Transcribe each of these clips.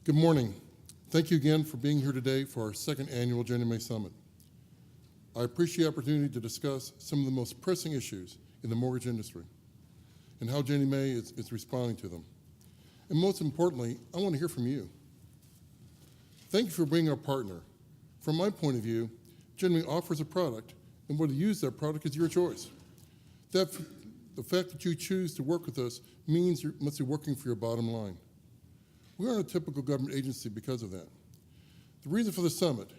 Good morning. Thank you again for being here today for our second annual Ginnie Mae Summit. I appreciate the opportunity to discuss some of the most pressing issues in the mortgage industry and how Ginnie Mae is responding to them. And most importantly, I want to hear from you. Thank you for being our partner. From my point of view, Ginnie Mae offers a product, and whether to use that product is your choice. The fact that you choose to work with us means you must be working for your bottom line. We aren't a typical government agency because of that. The reason for the summit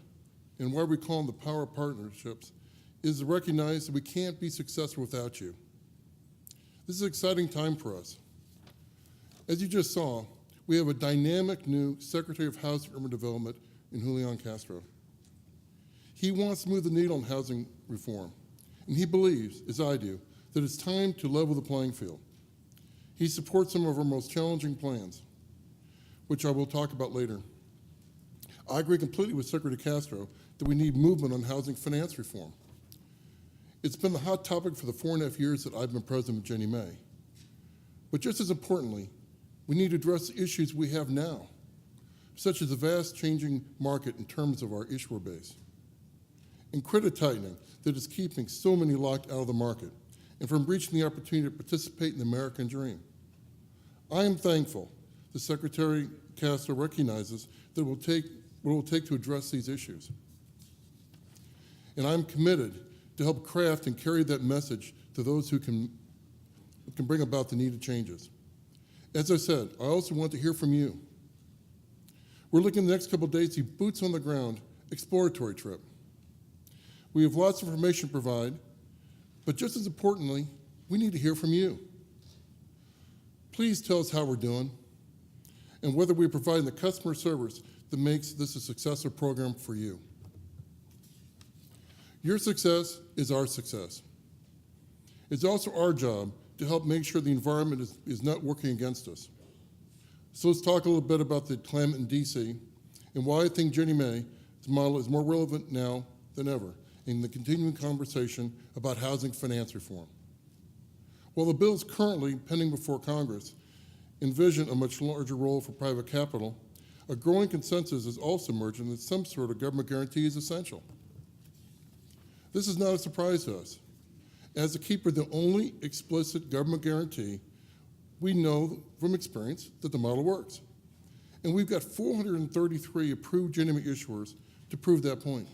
and why we call them the power of partnerships is to recognize that we can't be successful without you. This is an exciting time for us. As you just saw, we have a dynamic new Secretary of Housing and Urban Development in Julian Castro. He wants to move the needle on housing reform, and he believes, as I do, that it's time to level the playing field. He supports some of our most challenging plans, which I will talk about later. I agree completely with Secretary Castro that we need movement on housing finance reform. It's been the hot topic for the 4.5 years that I've been president of Ginnie Mae. But just as importantly, we need to address the issues we have now, such as the vast changing market in terms of our issuer base, and credit tightening that is keeping so many locked out of the market, and from reaching the opportunity to participate in the American dream. I am thankful that Secretary Castro recognizes that it will take to address these issues. And I'm committed to help craft and carry that message to those who can bring about the needed changes. As I said, I also want to hear from you. We're looking the next couple of days to boots on the ground exploratory trip. We have lots of information to provide, but just as importantly, we need to hear from you. Please tell us how we're doing and whether we're providing the customer service that makes this a successful program for you. Your success is our success. It's also our job to help make sure the environment is not working against us. So let's talk a little bit about the climate in DC and why I think Ginnie Mae's model is more relevant now than ever in the continuing conversation about housing finance reform. While the bills currently pending before Congress envision a much larger role for private capital, a growing consensus is also emerging that some sort of government guarantee is essential. This is not a surprise to us. As the keeper of the only explicit government guarantee, we know from experience that the model works. And we've got 433 approved Ginnie Mae issuers to prove that point.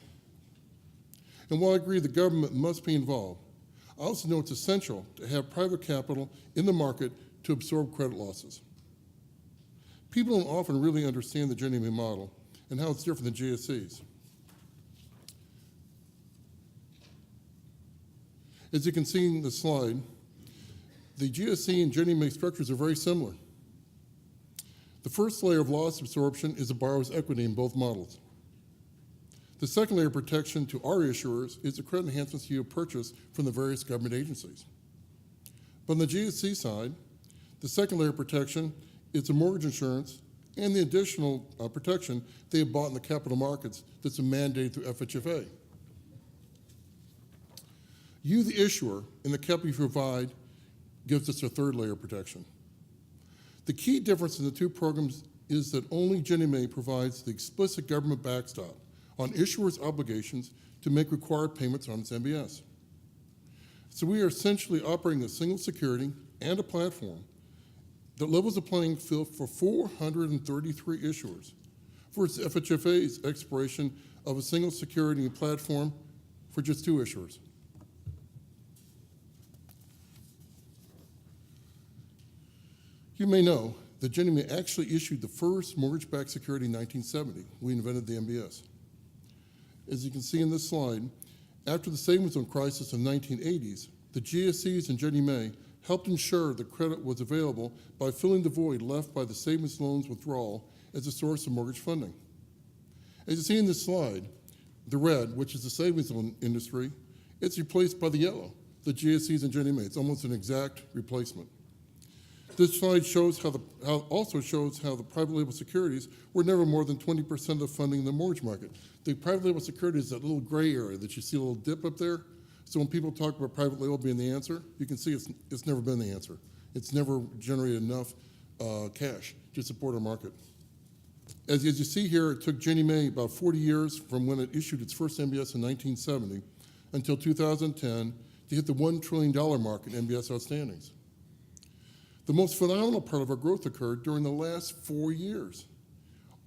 And while I agree the government must be involved, I also know it's essential to have private capital in the market to absorb credit losses. People don't often really understand the Ginnie Mae model and how it's different than GSEs. As you can see in the slide, the GSE and Ginnie Mae structures are very similar. The first layer of loss absorption is the borrower's equity in both models. The second layer of protection to our issuers is the credit enhancements you purchase from the various government agencies. But on the GSE side, the second layer of protection is the mortgage insurance and the additional protection they have bought in the capital markets that's mandated through FHFA. You, the issuer, and the capital you provide gives us a third layer of protection. The key difference in the two programs is that only Ginnie Mae provides the explicit government backstop on issuers' obligations to make required payments on its MBS. So we are essentially operating a single security and a platform that levels the playing field for 433 issuers versus FHFA's expiration of a single security and platform for just 2 issuers. You may know that Ginnie Mae actually issued the first mortgage-backed security in 1970. We invented the MBS. As you can see in this slide, after the savings zone crisis in the 1980s, the GSEs and Ginnie Mae helped ensure the credit was available by filling the void left by the savings loans withdrawal as a source of mortgage funding. As you see in this slide, the red, which is the savings loan industry, it's replaced by the yellow, the GSEs and Ginnie Mae. It's almost an exact replacement. This slide also shows how the private label securities were never more than 20% of the funding in the mortgage market. The private label security is that little gray area that you see a little dip up there. So when people talk about private label being the answer, you can see it's never been the answer. It's never generated enough cash to support our market. As you see here, it took Ginnie Mae about 40 years from when it issued its first MBS in 1970 until 2010 to hit the $1 trillion mark in MBS outstandings. The most phenomenal part of our growth occurred during the last 4 years.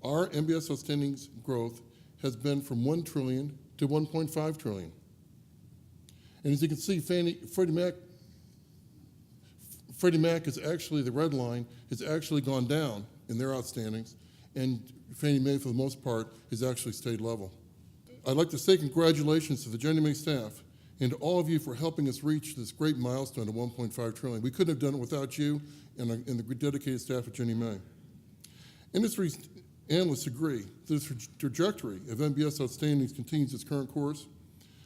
Our MBS outstandings growth has been from 1 trillion to 1.5 trillion. And as you can see, Freddie Mac is actually, the red line, has actually gone down in their outstandings, and Fannie Mae, for the most part, has actually stayed level. I'd like to say congratulations to the Ginnie Mae staff and to all of you for helping us reach this great milestone of 1.5 trillion. We couldn't have done it without you and the dedicated staff at Ginnie Mae. Industry analysts agree that the trajectory of MBS outstandings continues its current course.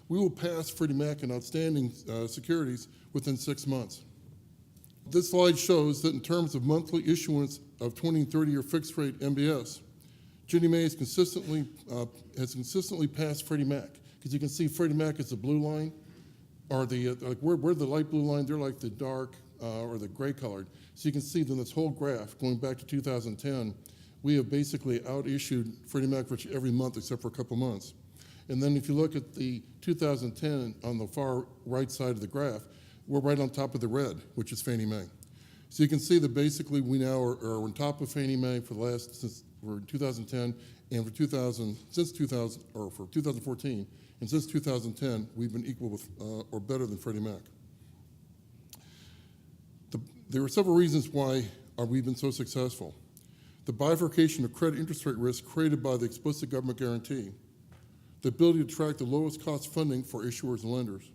We will pass Freddie Mac in outstanding securities within 6 months. This slide shows that in terms of monthly issuance of 20 and 30-year fixed-rate MBS, Ginnie Mae has consistently passed Freddie Mac. Because you can see Freddie Mac is the blue line, or we're the light blue line, they're like the dark or the gray colored. So you can see that this whole graph, going back to 2010, we have basically out-issued Freddie Mac virtually every month except for a couple months. And then if you look at the 2010 on the far right side of the graph, we're right on top of the red, which is Fannie Mae. So you can see that basically we now are on top of Fannie Mae for 2010 and for 2014, and since 2010 we've been equal with or better than Freddie Mac. There are several reasons why we've been so successful. The bifurcation of credit interest rate risk created by the explicit government guarantee, the ability to attract the lowest cost funding for issuers and lenders,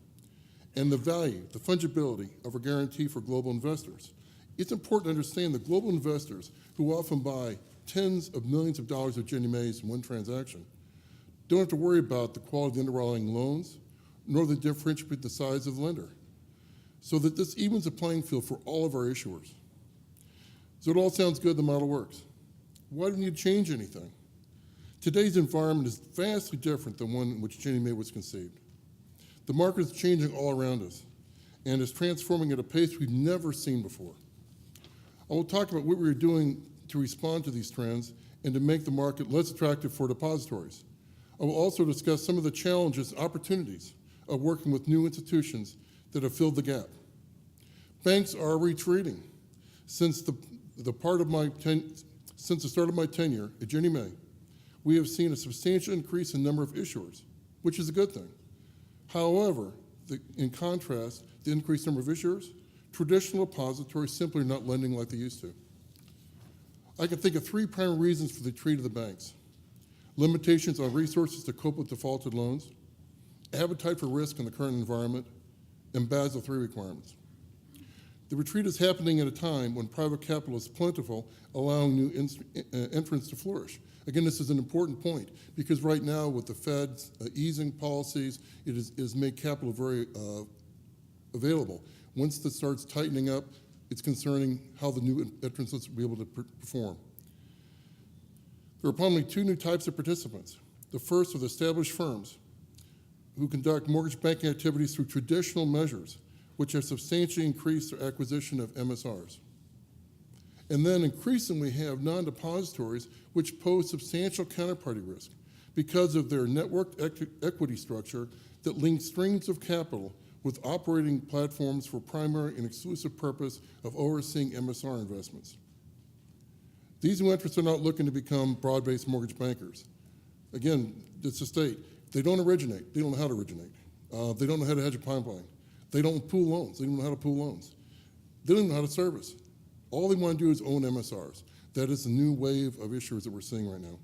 and the value, the fungibility of a guarantee for global investors. It's important to understand that global investors, who often buy tens of millions of dollars of Ginnie Mae's in one transaction, don't have to worry about the quality of the underlying loans, nor the differential between the size of the lender. So that this evens the playing field for all of our issuers. So it all sounds good, the model works. Why do we need to change anything? Today's environment is vastly different than one in which Ginnie Mae was conceived. The market is changing all around us and is transforming at a pace we've never seen before. I will talk about what we are doing to respond to these trends and to make the market less attractive for depositories. I will also discuss some of the challenges and opportunities of working with new institutions that have filled the gap. Banks are retreating. Since the start of my tenure at Ginnie Mae, we have seen a substantial increase in number of issuers, which is a good thing. However, in contrast, the increased number of issuers, traditional depositories simply are not lending like they used to. I can think of 3 primary reasons for the retreat of the banks: limitations on resources to cope with defaulted loans, appetite for risk in the current environment, and Basel III requirements. The retreat is happening at a time when private capital is plentiful, allowing new entrants to flourish. Again, this is an important point because right now with the Fed's easing policies, it has made capital very available. Once this starts tightening up, it's concerning how the new entrants will be able to perform. There are probably 2 new types of participants. The first are the established firms who conduct mortgage banking activities through traditional measures, which have substantially increased their acquisition of MSRs. And then increasingly have non-depositories which pose substantial counterparty risk because of their networked equity structure that links strings of capital with operating platforms for primary and exclusive purpose of overseeing MSR investments. These new entrants are not looking to become broad-based mortgage bankers. Again, it's a state. They don't originate. They don't know how to originate. They don't know how to hedge a pipeline. They don't pool loans. They don't know how to pool loans. They don't know how to service. All they want to do is own MSRs. That is the new wave of issuers that we're seeing right now.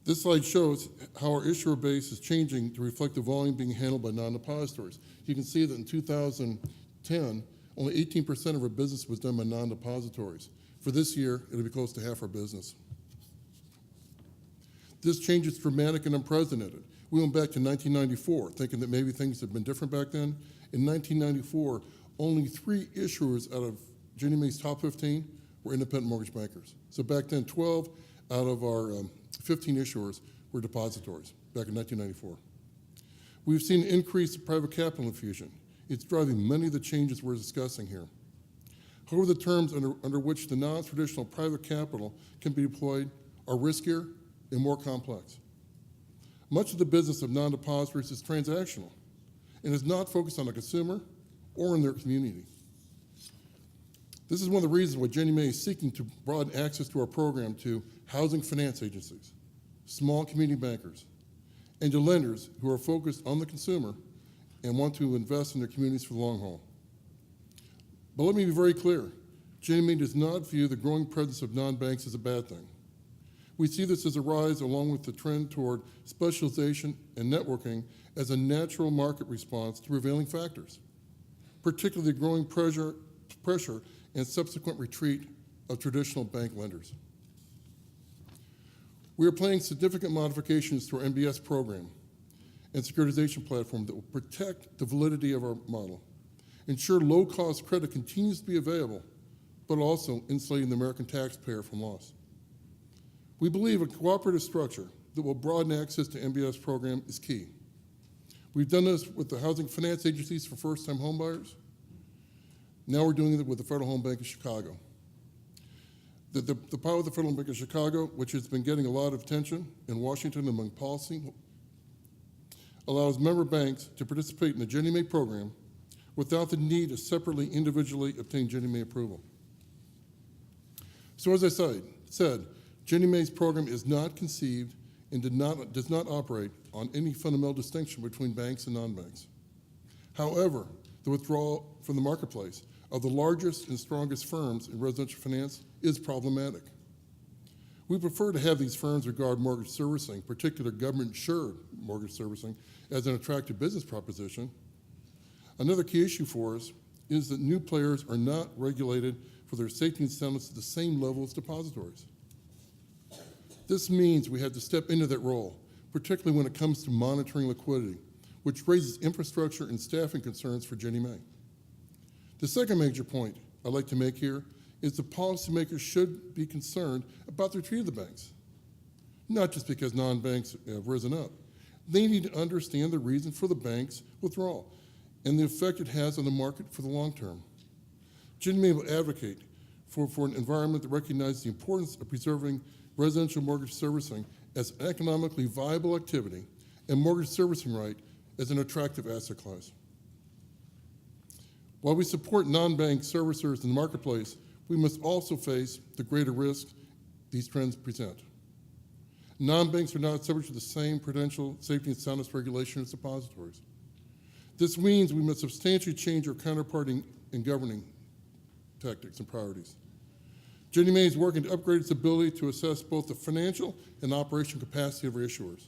This slide shows how our issuer base is changing to reflect the volume being handled by non-depositories. You can see that in 2010, only 18% of our business was done by non-depositories. For this year, it'll be close to half our business. This change is dramatic and unprecedented. We went back to 1994, thinking that maybe things had been different back then. In 1994, only 3 issuers out of Ginnie Mae's top 15 were independent mortgage bankers. So back then, 12 out of our 15 issuers were depositories back in 1994. We've seen an increase in private capital infusion. It's driving many of the changes we're discussing here. However, the terms under which the non-traditional private capital can be deployed are riskier and more complex. Much of the business of non-depositories is transactional and is not focused on the consumer or in their community. This is one of the reasons why Ginnie Mae is seeking to broaden access to our program to housing finance agencies, small community bankers, and to lenders who are focused on the consumer and want to invest in their communities for the long haul. But let me be very clear. Ginnie Mae does not view the growing presence of non-banks as a bad thing. We see this as a rise along with the trend toward specialization and networking as a natural market response to prevailing factors, particularly the growing pressure and subsequent retreat of traditional bank lenders. We are planning significant modifications to our MBS program and securitization platform that will protect the validity of our model, ensure low-cost credit continues to be available, but also insulating the American taxpayer from loss. We believe a cooperative structure that will broaden access to MBS program is key. We've done this with the housing finance agencies for first-time homebuyers. Now we're doing it with the Federal Home Bank of Chicago. The power of the Federal Home Bank of Chicago, which has been getting a lot of attention in Washington among policy, allows member banks to participate in the Ginnie Mae program without the need to separately, individually obtain Ginnie Mae approval. So as I said, Ginnie Mae's program is not conceived and does not operate on any fundamental distinction between banks and non-banks. However, the withdrawal from the marketplace of the largest and strongest firms in residential finance is problematic. We prefer to have these firms regard mortgage servicing, particularly government-insured mortgage servicing, as an attractive business proposition. Another key issue for us is that new players are not regulated for their safety and soundness at the same level as depositories. This means we have to step into that role, particularly when it comes to monitoring liquidity, which raises infrastructure and staffing concerns for Ginnie Mae. The second major point I'd like to make here is that policymakers should be concerned about the retreat of the banks, not just because non-banks have risen up. They need to understand the reason for the bank's withdrawal and the effect it has on the market for the long term. Ginnie Mae will advocate for an environment that recognizes the importance of preserving residential mortgage servicing as an economically viable activity and mortgage servicing right as an attractive asset class. While we support non-bank servicers in the marketplace, we must also face the greater risk these trends present. Non-banks are not subject to the same prudential safety and soundness regulation as depositories. This means we must substantially change our counterparty and governing tactics and priorities. Ginnie Mae is working to upgrade its ability to assess both the financial and operational capacity of our issuers.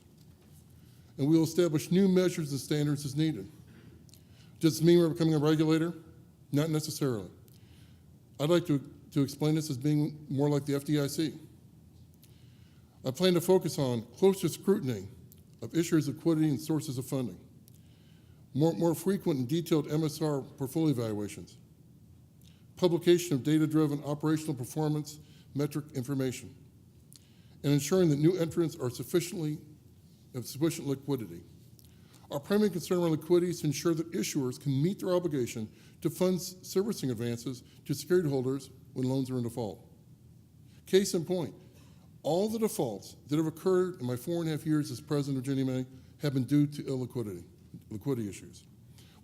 And we will establish new measures and standards as needed. Does this mean we're becoming a regulator? Not necessarily. I'd like to explain this as being more like the FDIC. I plan to focus on closer scrutiny of issuers' liquidity and sources of funding, more frequent and detailed MSR portfolio evaluations, publication of data-driven operational performance metric information, and ensuring that new entrants are sufficient liquidity. Our primary concern around liquidity is to ensure that issuers can meet their obligation to fund servicing advances to security holders when loans are in default. Case in point, all the defaults that have occurred in my 4.5 years as president of Ginnie Mae have been due to liquidity issues.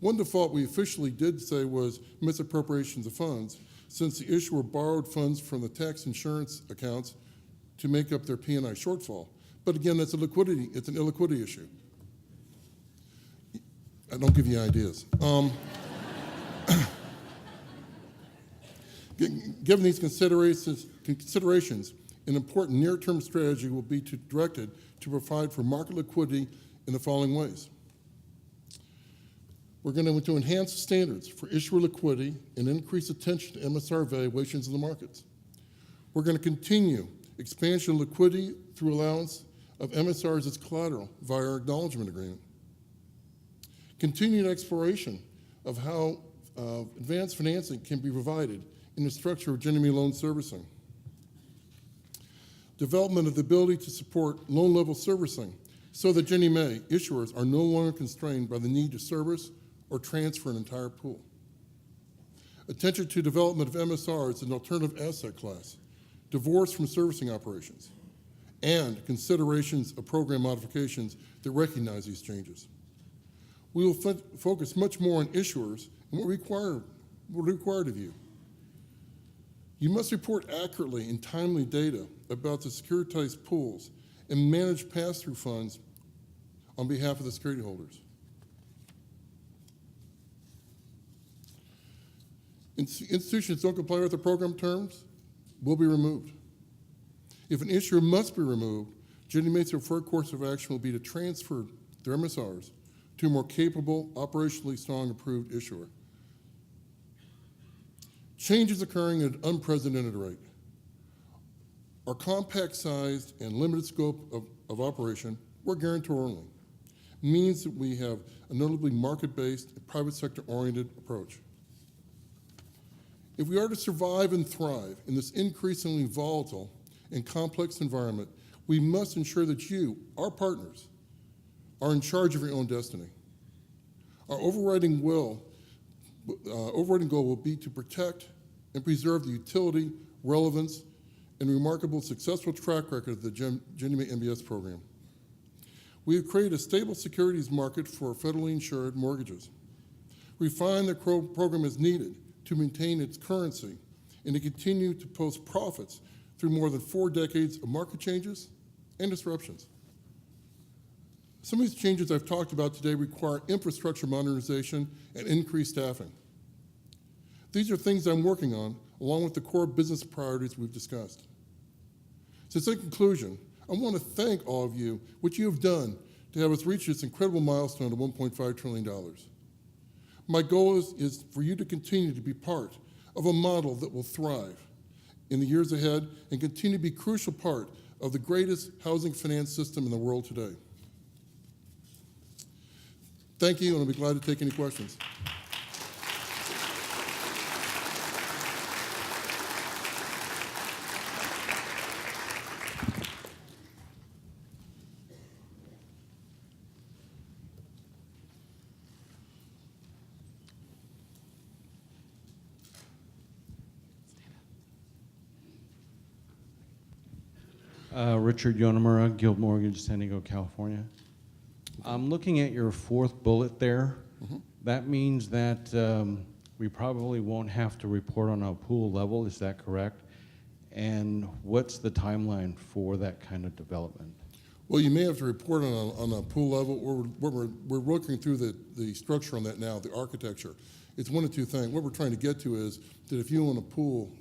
One default we officially did say was misappropriations of funds, since the issuer borrowed funds from the tax insurance accounts to make up their P&I shortfall. But again, it's an illiquidity issue. I don't give you ideas. Given these considerations, an important near-term strategy will be directed to provide for market liquidity in the following ways. We're going to enhance standards for issuer liquidity and increase attention to MSR valuations in the markets. We're going to continue expansion of liquidity through allowance of MSRs as collateral via our acknowledgement agreement. Continued exploration of how advanced financing can be provided in the structure of Ginnie Mae loan servicing. Development of the ability to support loan level servicing so that Ginnie Mae issuers are no longer constrained by the need to service or transfer an entire pool. Attention to development of MSRs as an alternative asset class, divorced from servicing operations, and considerations of program modifications that recognize these changes. We will focus much more on issuers and what required of you. You must report accurately and timely data about the securitized pools and manage pass-through funds on behalf of the security holders. Institutions don't comply with the program terms will be removed. If an issuer must be removed, Ginnie Mae's preferred course of action will be to transfer their MSRs to a more capable, operationally strong approved issuer. Change is occurring at an unprecedented rate. Our compact-sized and limited scope of operation, we're guarantor only, means that we have a notably market-based and private sector-oriented approach. If we are to survive and thrive in this increasingly volatile and complex environment, we must ensure that you, our partners, are in charge of your own destiny. Our overriding goal will be to protect and preserve the utility, relevance, and remarkable successful track record of the Ginnie Mae MBS program. We have created a stable securities market for federally insured mortgages. We find the program is needed to maintain its currency and to continue to post profits through more than 4 decades of market changes and disruptions. Some of these changes I've talked about today require infrastructure modernization and increased staffing. These are things I'm working on, along with the core business priorities we've discussed. So in conclusion, I want to thank all of you, what you have done to have us reach this incredible milestone of $1.5 trillion. My goal is for you to continue to be part of a model that will thrive in the years ahead and continue to be a crucial part of the greatest housing finance system in the world today. Thank you, and I'll be glad to take any questions. Richard Yonemura, Guild Mortgage, San Diego, California. I'm looking at your 4th bullet there. Mm-hmm. That means that we probably won't have to report on a pool level, is that correct? And what's the timeline for that kind of development? Well, you may have to report on a pool level. We're working through the structure on that now, the architecture. It's one of two things. What we're trying to get to is that if you own a pool,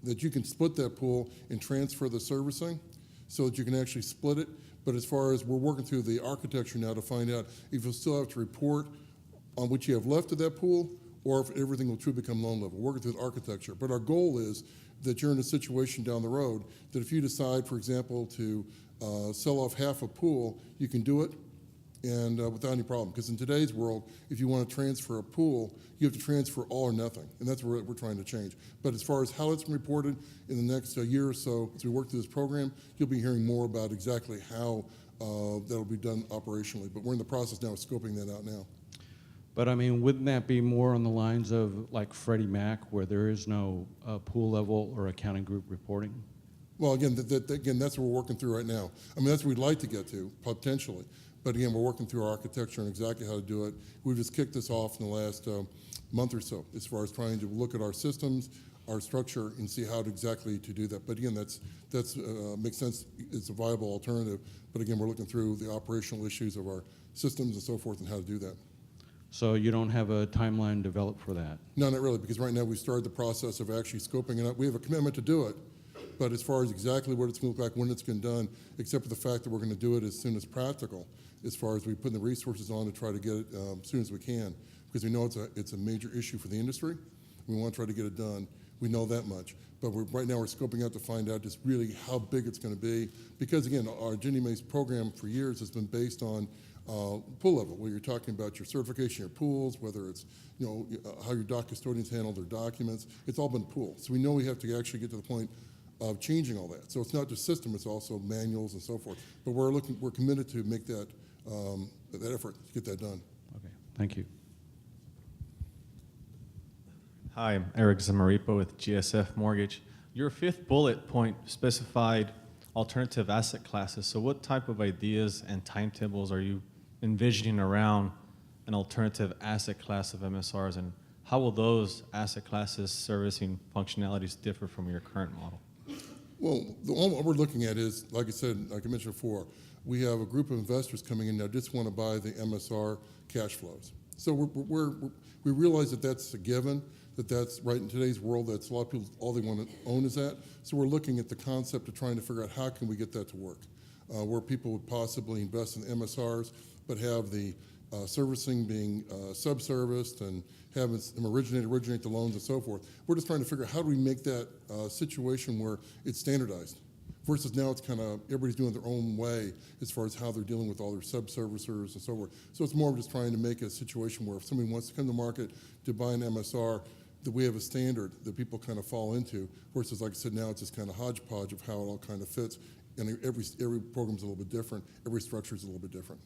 that you can split that pool and transfer the servicing so that you can actually split it. But as far as we're working through the architecture now to find out if you'll still have to report on what you have left of that pool or if everything will truly become loan level. We're working through the architecture. But our goal is that you're in a situation down the road that if you decide, for example, to sell off half a pool, you can do it and without any problem. Because in today's world, if you want to transfer a pool, you have to transfer all or nothing. And that's what we're trying to change. But as far as how it's reported in the next year or so, as we work through this program, you'll be hearing more about exactly how that'll be done operationally. But we're in the process now of scoping that out now. But I mean, wouldn't that be more on the lines of like Freddie Mac, where there is no pool level or accounting group reporting? Well, again, again, that's what we're working through right now. I mean, that's what we'd like to get to, potentially. But again, we're working through our architecture and exactly how to do it. We've just kicked this off in the last month or so as far as trying to look at our systems, our structure, and see how exactly to do that. But again, that's makes sense. It's a viable alternative. But again, we're looking through the operational issues of our systems and so forth and how to do that. So you don't have a timeline developed for that? No, not really, because right now we started the process of actually scoping it out. We have a commitment to do it. But as far as exactly what it's going to look like, when it's been done, except for the fact that we're going to do it as soon as practical, as far as we put the resources on to try to get it as soon as we can, because we know it's a major issue for the industry. We want to try to get it done. We know that much. But right now we're scoping out to find out just really how big it's going to be. Because again, our Ginnie Mae's program for years has been based on pool level, where you're talking about your certification, your pools, whether it's how your doc custodians handle their documents. It's all been pool. So we know we have to actually get to the point of changing all that. So it's not just system, it's also manuals and so forth. But we're committed to make that effort to get that done. Okay, thank you. Hi, I'm Eric Zamaripa with GSF Mortgage. Your 5th bullet point specified alternative asset classes. So what type of ideas and timetables are you envisioning around an alternative asset class of MSRs, and how will those asset classes servicing functionalities differ from your current model? Well, what we're looking at is, like I said, like I mentioned before, we have a group of investors coming in that just want to buy the MSR cash flows. So we realize that that's a given, that's right in today's world, that's a lot of people, all they want to own is that. So we're looking at the concept of trying to figure out how can we get that to work, where people would possibly invest in MSRs, but have the servicing being subserviced and having them originate the loans and so forth. We're just trying to figure out how do we make that situation where it's standardized versus now it's kind of everybody's doing it their own way as far as how they're dealing with all their sub-servicers and so forth. So it's more of just trying to make a situation where if somebody wants to come to market to buy an MSR, that we have a standard that people kind of fall into versus, like I said, now it's just kind of hodgepodge of how it all kind of fits. And every program's a little bit different. Every structure is a little bit different.